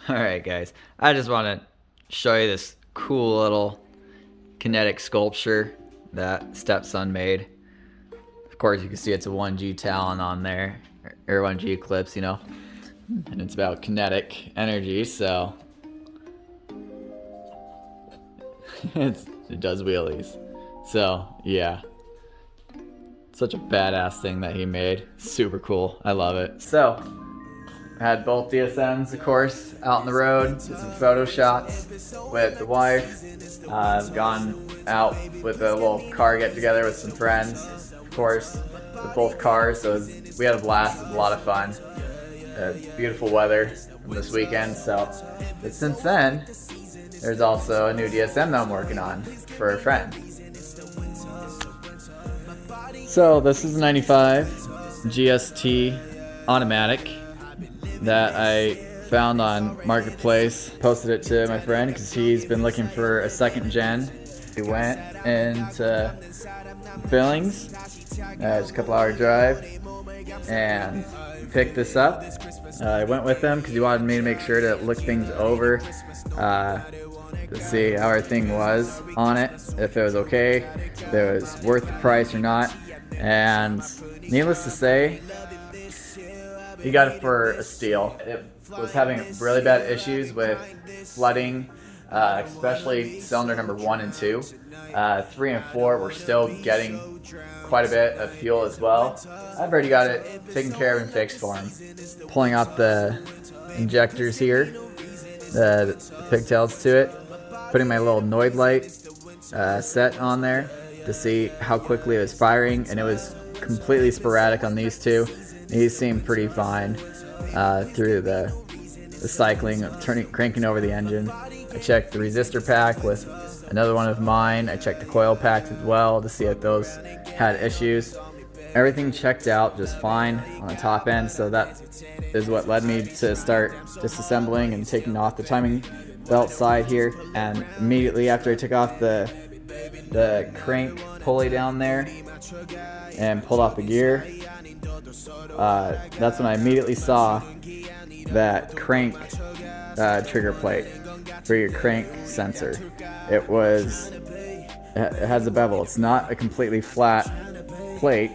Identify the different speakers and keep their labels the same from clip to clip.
Speaker 1: Alright guys, I just want to show you this cool little kinetic sculpture that stepson made. Of course you can see it's a 1G Talon on there, or 1G Eclipse, you know, and it's about kinetic energy, so it does wheelies. So yeah, such a badass thing that he made. Super cool, I love it. So I had both DSMs, of course, out on the road, did some photo shots with the wife. I've gone out with a little car get together with some friends, of course, with both cars. So we had a blast, it was a lot of fun. Beautiful weather this weekend. So, but since then, there's also a new DSM that I'm working on for a friend. So this is a 95 GST automatic that I found on Marketplace. Posted it to my friend because he's been looking for a second gen. We went into Billings, it's a couple hour drive, and picked this up. I went with him because he wanted me to make sure to look things over to see how everything was on it, if it was okay, if it was worth the price or not. And needless to say, he got it for a steal. It was having really bad issues with flooding, especially cylinder number 1 and 2. 3 and 4 were still getting quite a bit of fuel as well. I've already got it taken care of and fixed for him. Pulling out the injectors here, the pigtails to it, putting my little Noid light set on there to see how quickly it was firing, and it was completely sporadic on these two. These seem pretty fine through the cycling of cranking over the engine. I checked the resistor pack with another one of mine. I checked the coil packs as well to see if those had issues. Everything checked out just fine on the top end, so that is what led me to start disassembling and taking off the timing belt side here. And immediately after I took off the crank pulley down there and pulled off the gear, that's when I immediately saw that crank trigger plate for your crank sensor. It has a bevel. It's not a completely flat plate.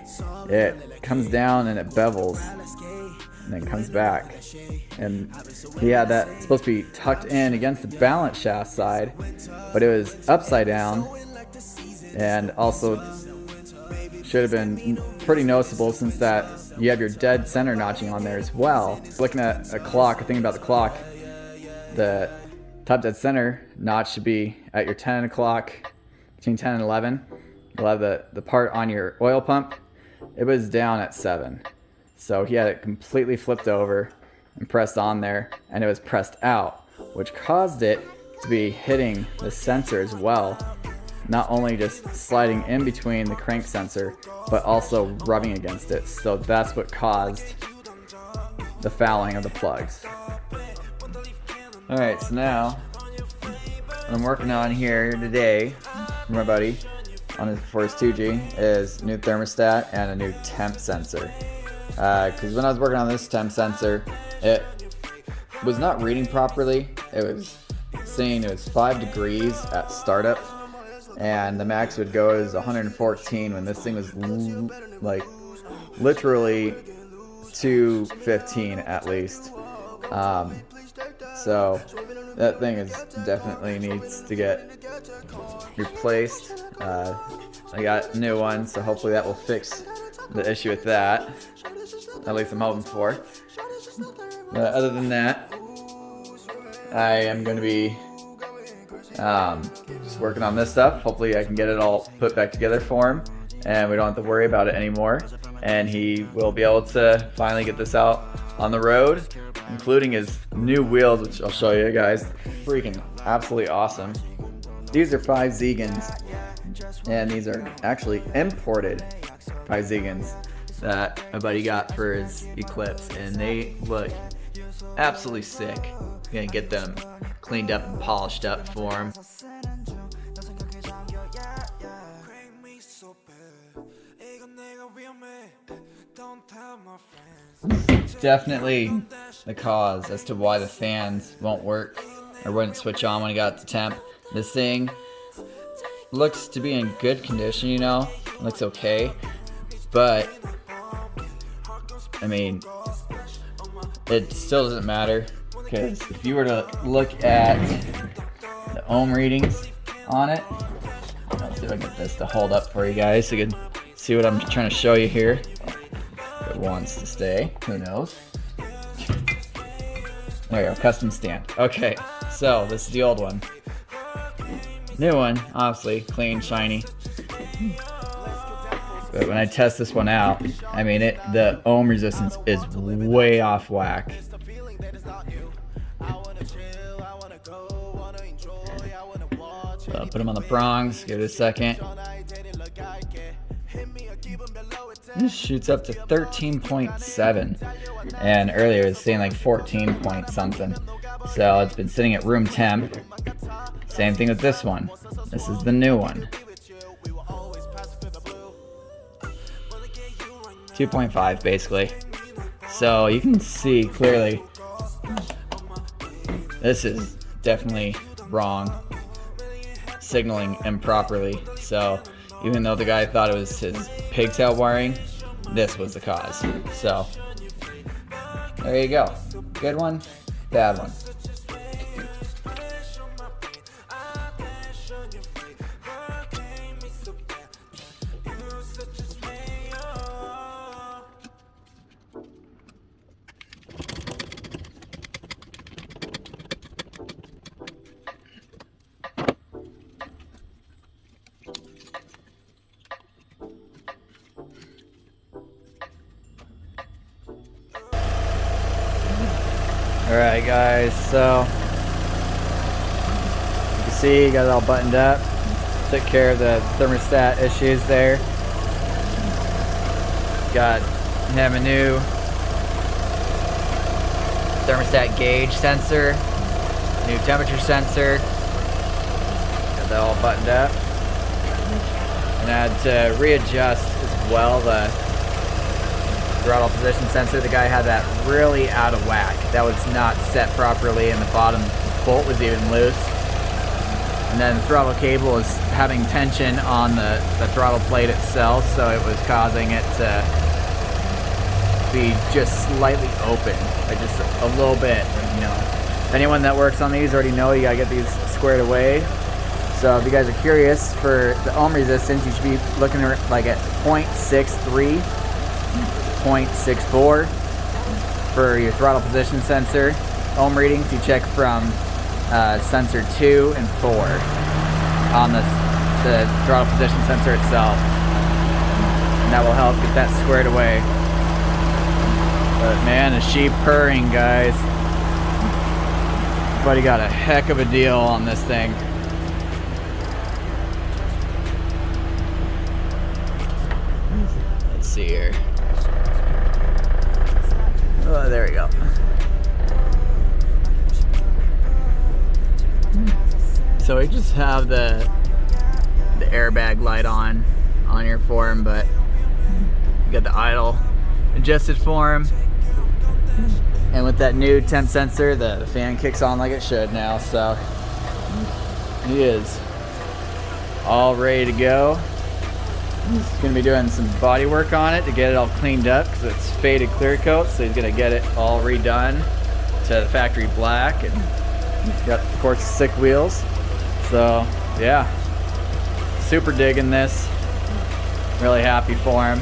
Speaker 1: It comes down and it bevels and then comes back. And he had that supposed to be tucked in against the balance shaft side, but it was upside down, and also should have been pretty noticeable since that you have your dead center notching on there as well. Looking at a clock, or thinking about the clock, the top dead center notch should be at your 10 o'clock, between 10 and 11. You'll have the part on your oil pump. It was down at 7. So he had it completely flipped over and pressed on there, and it was pressed out, which caused it to be hitting the sensor as well. Not only just sliding in between the crank sensor, but also rubbing against it. So that's what caused the fouling of the plugs. Alright, so now what I'm working on here today for my buddy for his 2G is new thermostat and a new temp sensor. Because when I was working on this temp sensor, it was not reading properly. It was saying it was 5 degrees at startup, and the max would go as 114 when this thing was like literally 215 at least. So that thing definitely needs to get replaced. I got a new one, so hopefully that will fix the issue with that. At least I'm hoping for. But other than that, I am going to be just working on this stuff. Hopefully I can get it all put back together for him, and we don't have to worry about it anymore. And he will be able to finally get this out on the road, including his new wheels, which I'll show you guys. Freaking absolutely awesome. These are 5 Zegans, and these are actually imported 5 Zegans that my buddy got for his Eclipse, and they look absolutely sick. I'm gonna get them cleaned up and polished up for him. Definitely the cause as to why the fans won't work or wouldn't switch on when it got to temp. This thing looks to be in good condition, you know, it looks okay, but I mean, it still doesn't matter, because if you were to look at the ohm readings on it, let's see if I can get this to hold up for you guys so you can see what I'm trying to show you here. If it wants to stay, who knows. There you go, custom stand. Okay, so this is the old one. New one, obviously, clean, shiny. But when I test this one out, I mean, the ohm resistance is way off whack. So I'll put them on the prongs, give it a second. This shoots up to 13.7, and earlier it was saying like 14 point something. So it's been sitting at room temp. Same thing with this one. This is the new one. 2.5 basically. So you can see clearly this is definitely wrong, signaling improperly. So even though the guy thought it was his pigtail wiring, this was the cause. So there you go. Good one, bad one. Alright guys, so you can see you got it all buttoned up. Took care of the thermostat issues there. Have a new thermostat gauge sensor, new temperature sensor. Got that all buttoned up. And I had to readjust as well the throttle position sensor. The guy had that really out of whack. That was not set properly, and the bottom bolt was even loose. And then the throttle cable was having tension on the throttle plate itself, so it was causing it to be just slightly open, like just a little bit. You know, anyone that works on these already know you gotta get these squared away. So if you guys are curious for the ohm resistance, you should be looking at like at 0.63. 0.64 for your throttle position sensor. Ohm readings you check from sensor 2 and 4 on the throttle position sensor itself, and that will help get that squared away. But man, is she purring, guys. Buddy got a heck of a deal on this thing. Let's see here. Oh, there we go. So we just have the airbag light on here for him, but you got the idle adjusted for him. And with that new temp sensor, the fan kicks on like it should now, so he is all ready to go. He's going to be doing some body work on it to get it all cleaned up, because it's faded clear coat, so he's going to get it all redone to the factory black. And he's got, of course, 6 wheels. So yeah, super digging this. Really happy for him.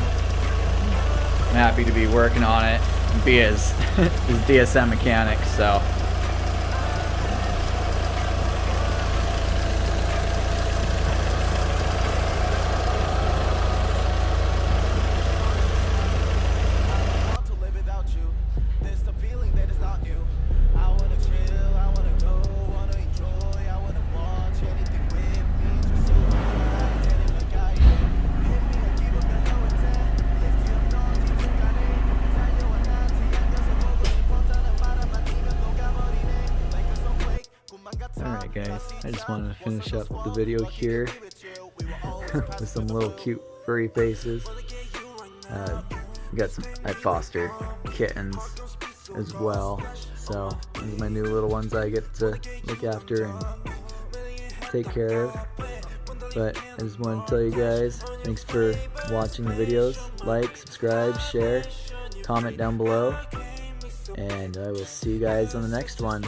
Speaker 1: I'm happy to be working on it and be his DSM mechanic. So alright guys, I just wanted to finish up the video here with some little cute furry faces. I foster kittens as well. So these are my new little ones I get to look after and take care of. But I just want to tell you guys, thanks for watching the videos. Like, subscribe, share, comment down below, and I will see you guys on the next one.